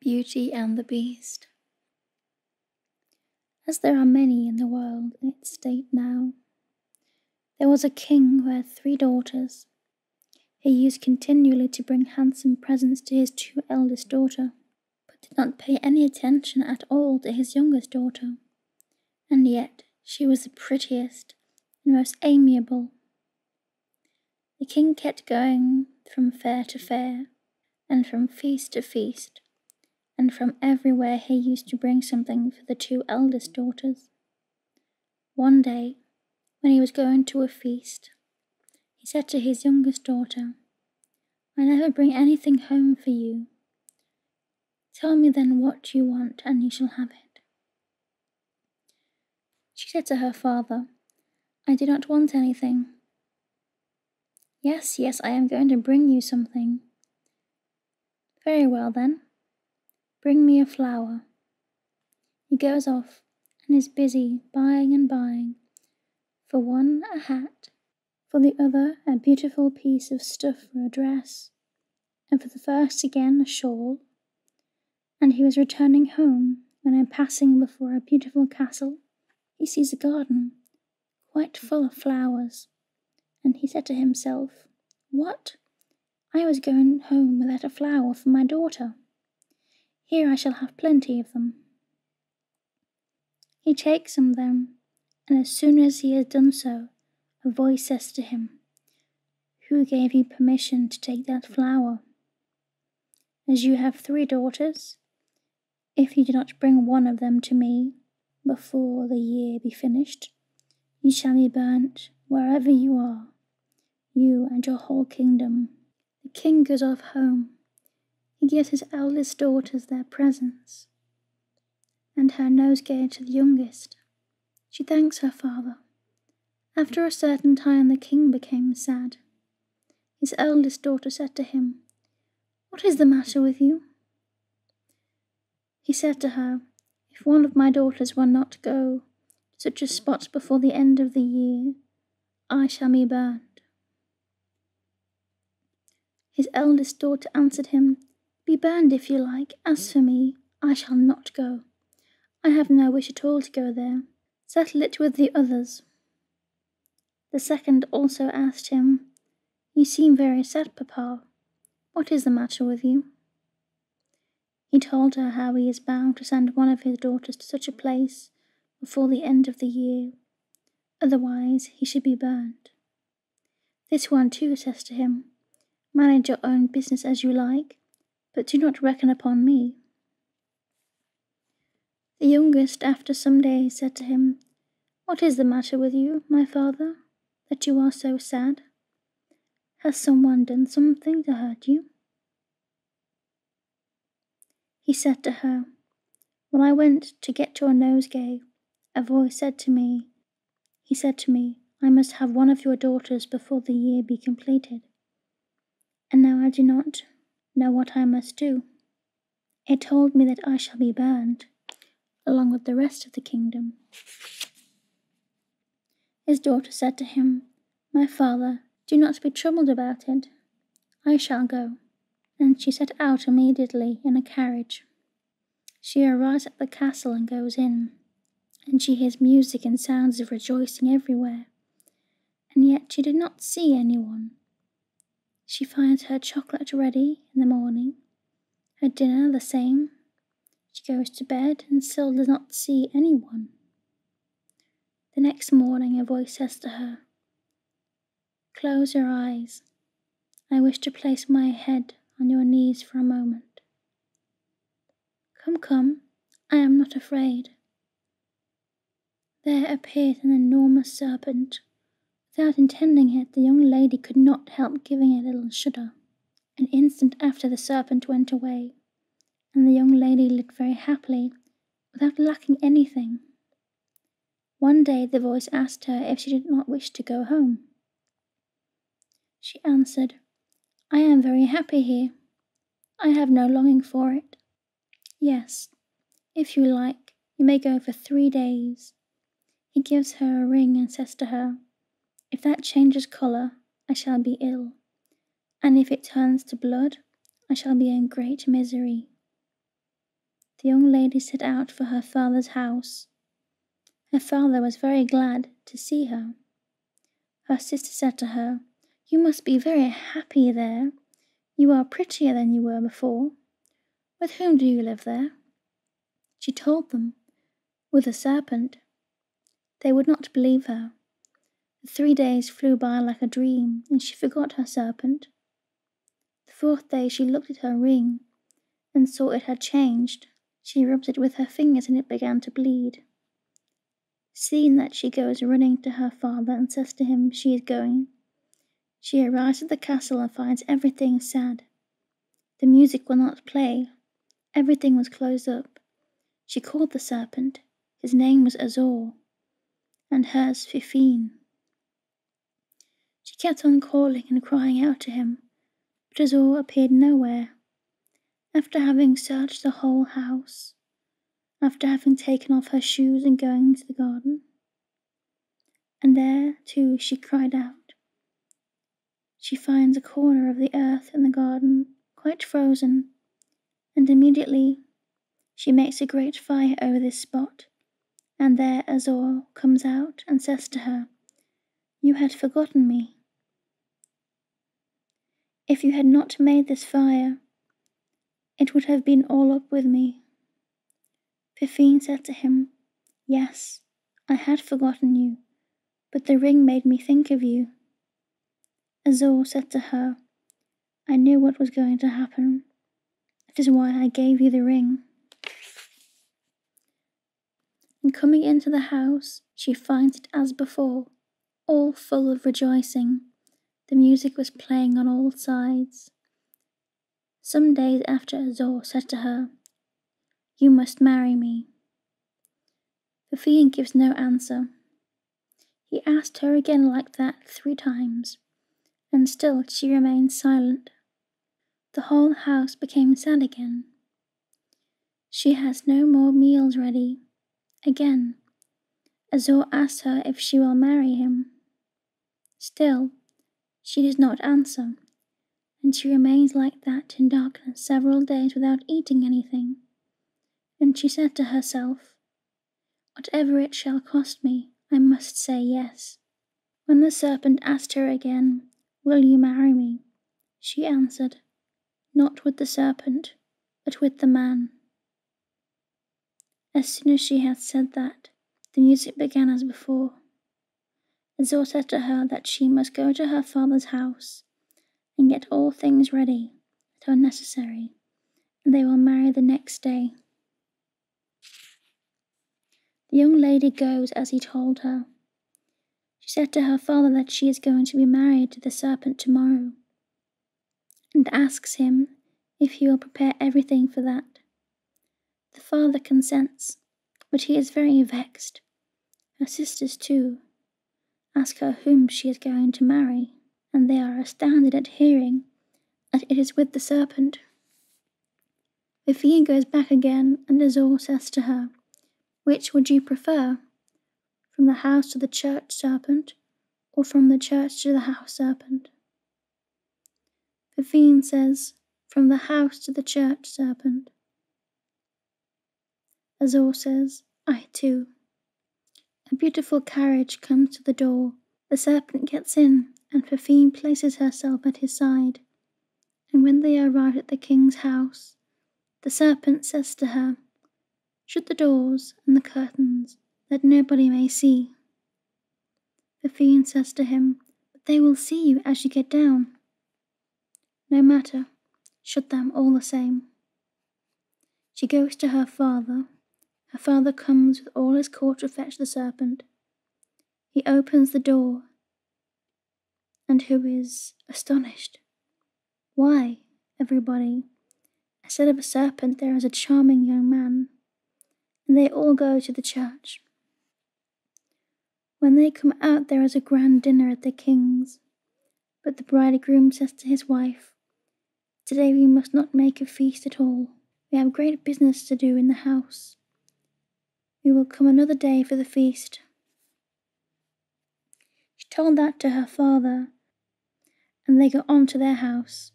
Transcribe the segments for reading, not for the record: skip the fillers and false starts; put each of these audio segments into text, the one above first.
Beauty and the Beast. As there are many in the world in its state now, there was a king who had 3 daughters. He used continually to bring handsome presents to his 2 eldest daughters, but did not pay any attention at all to his youngest daughter, and yet she was the prettiest and most amiable. The king kept going from fair to fair, and from feast to feast, and from everywhere he used to bring something for the 2 eldest daughters. One day, when he was going to a feast, he said to his youngest daughter, "I never bring anything home for you. Tell me then what you want, and you shall have it." She said to her father, "I do not want anything." Yes, I am going to bring you something." "Very well then. Bring me a flower." He goes off and is busy buying and buying, for one a hat, for the other a beautiful piece of stuff for a dress, and for the first again a shawl. And he was returning home when, in passing before a beautiful castle, he sees a garden quite full of flowers, and he said to himself, "What? I was going home without a flower for my daughter. Here I shall have plenty of them." He takes some then, and as soon as he has done so, a voice says to him, "Who gave you permission to take that flower? As you have 3 daughters, if you do not bring one of them to me before the year be finished, you shall be burnt wherever you are, you and your whole kingdom." The king goes off home. He gives his eldest daughters their presents, and her nosegay to the youngest. She thanks her father. After a certain time the king became sad. His eldest daughter said to him, "What is the matter with you?" He said to her, "If one of my daughters will not go to such a spot before the end of the year, I shall be burned." His eldest daughter answered him, "Be burned if you like. As for me, I shall not go. I have no wish at all to go there. Settle it with the others." The second also asked him, "You seem very sad, Papa. What is the matter with you?" He told her how he is bound to send one of his daughters to such a place before the end of the year, otherwise he should be burned. This one too says to him, "Manage your own business as you like, but do not reckon upon me." The youngest, after some days, said to him, "What is the matter with you, my father, that you are so sad? Has someone done something to hurt you?" He said to her, "When I went to get your nosegay, a voice said to me, I must have one of your daughters before the year be completed. And now I do not know what I must do. It told me that I shall be burned, along with the rest of the kingdom." His daughter said to him, "My father, do not be troubled about it. I shall go." And she set out immediately in a carriage. She arrives at the castle and goes in, and she hears music and sounds of rejoicing everywhere, and yet she did not see anyone. She finds her chocolate ready in the morning, her dinner the same. She goes to bed and still does not see anyone. The next morning a voice says to her, "Close your eyes. I wish to place my head on your knees for a moment." Come, I am not afraid." There appeared an enormous serpent. Without intending it, the young lady could not help giving a little shudder. An instant after the serpent went away, and the young lady lived very happily, without lacking anything. One day the voice asked her if she did not wish to go home. She answered, "I am very happy here. I have no longing for it. Yes, if you like, you may go for 3 days. He gives her a ring and says to her, "If that changes colour, I shall be ill, and if it turns to blood, I shall be in great misery." the young lady set out for her father's house. Her father was very glad to see her. Her sister said to her, "You must be very happy there. You are prettier than you were before. With whom do you live there?" She told them, "With a serpent." They would not believe her. The 3 days flew by like a dream, and she forgot her serpent. The 4th day she looked at her ring, and saw it had changed. She rubbed it with her fingers, and it began to bleed. Seeing that, she goes running to her father and says to him she is going. She arrives at the castle and finds everything sad. The music will not play. Everything was closed up. She called the serpent. His name was Azor, and hers Fifine. She kept on calling and crying out to him, but Azor appeared nowhere. After having searched the whole house, after having taken off her shoes and going into the garden, and there too she cried out, she finds a corner of the earth in the garden quite frozen, and immediately she makes a great fire over this spot, and there Azor comes out and says to her, "You had forgotten me. If you had not made this fire, it would have been all up with me." Fifine said to him, "Yes, I had forgotten you, but the ring made me think of you." Azor said to her, "I knew what was going to happen. That is why I gave you the ring." And coming into the house, she finds it as before, all full of rejoicing. The music was playing on all sides. Some days after, Azor said to her, "You must marry me." Fifine gives no answer. He asked her again like that 3 times, and still she remained silent. The whole house became sad again. She has no more meals ready. Again, Azor asks her if she will marry him. Still, she does not answer, and she remains like that in darkness several days without eating anything. And she said to herself, "Whatever it shall cost me, I must say yes." When the serpent asked her again, "Will you marry me?" she answered, "Not with the serpent, but with the man." As soon as she had said that, the music began as before. Azor said to her that she must go to her father's house and get all things ready that are necessary, and they will marry the next day. The young lady goes as he told her. She said to her father that she is going to be married to the serpent tomorrow, and asks him if he will prepare everything for that. The father consents, but he is very vexed. Her sisters, too, ask her whom she is going to marry, and they are astounded at hearing that it is with the serpent. Fifine goes back again, and Azor says to her, "Which would you prefer? From the house to the church, serpent, or from the church to the house, serpent?" Fifine says, "From the house to the church, serpent." Azor says, "I too." A beautiful carriage comes to the door. The serpent gets in, and Fifine places herself at his side. And when they arrive at the king's house, the serpent says to her, "Shut the doors and the curtains, that nobody may see." Fifine says to him, "But they will see you as you get down." "No matter, shut them all the same." She goes to her father. Her father comes with all his court to fetch the serpent. He opens the door, and who is astonished? Why, everybody, instead of a serpent there is a charming young man, and they all go to the church. When they come out there is a grand dinner at the king's, but the bridegroom says to his wife, "Today we must not make a feast at all. We have great business to do in the house. We will come another day for the feast." She told that to her father, and they go on to their house.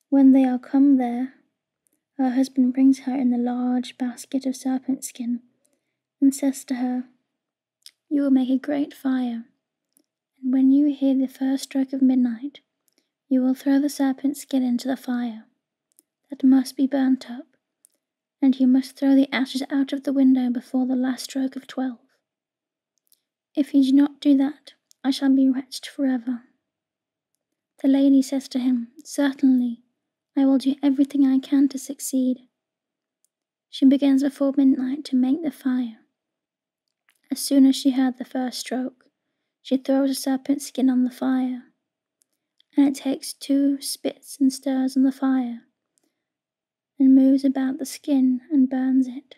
When they are come there, her husband brings her in the large basket of serpent skin and says to her, "You will make a great fire, and when you hear the first stroke of midnight, you will throw the serpent skin into the fire. That must be burnt up, and you must throw the ashes out of the window before the last stroke of 12. If you do not do that, I shall be wretched forever." The lady says to him, "Certainly, I will do everything I can to succeed." She begins before midnight to make the fire. As soon as she heard the first stroke, she throws a serpent skin on the fire, and it takes 2 spits and stirs on the fire, and moves about the skin and burns it,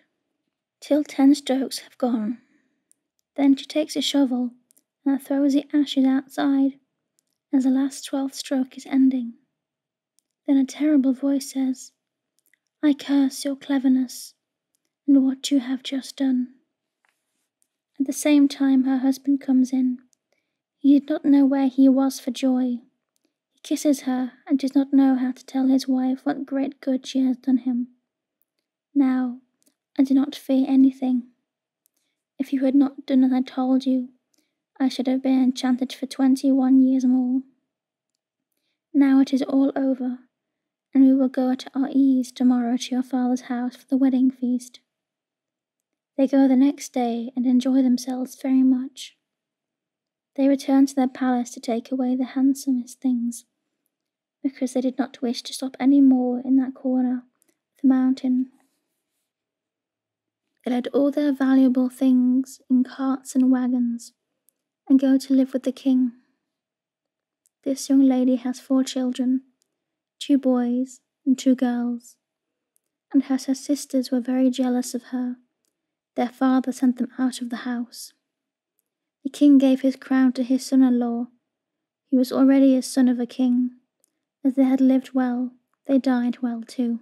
till 10 strokes have gone. Then she takes a shovel and throws the ashes outside, as the last 12th stroke is ending. Then a terrible voice says, "I curse your cleverness and what you have just done." At the same time her husband comes in. He did not know where he was for joy. He kisses her and does not know how to tell his wife what great good she has done him. "Now, I do not fear anything. If you had not done as I told you, I should have been enchanted for 21 years more. Now it is all over, and we will go at our ease tomorrow to your father's house for the wedding feast." They go the next day and enjoy themselves very much. They return to their palace to take away the handsomest things, because they did not wish to stop any more in that corner of the mountain. They load all their valuable things in carts and wagons, and go to live with the king. This young lady has 4 children, 2 boys and 2 girls, and as her sisters were very jealous of her, their father sent them out of the house. The king gave his crown to his son-in-law. He was already a son of a king. As they had lived well, they died well too.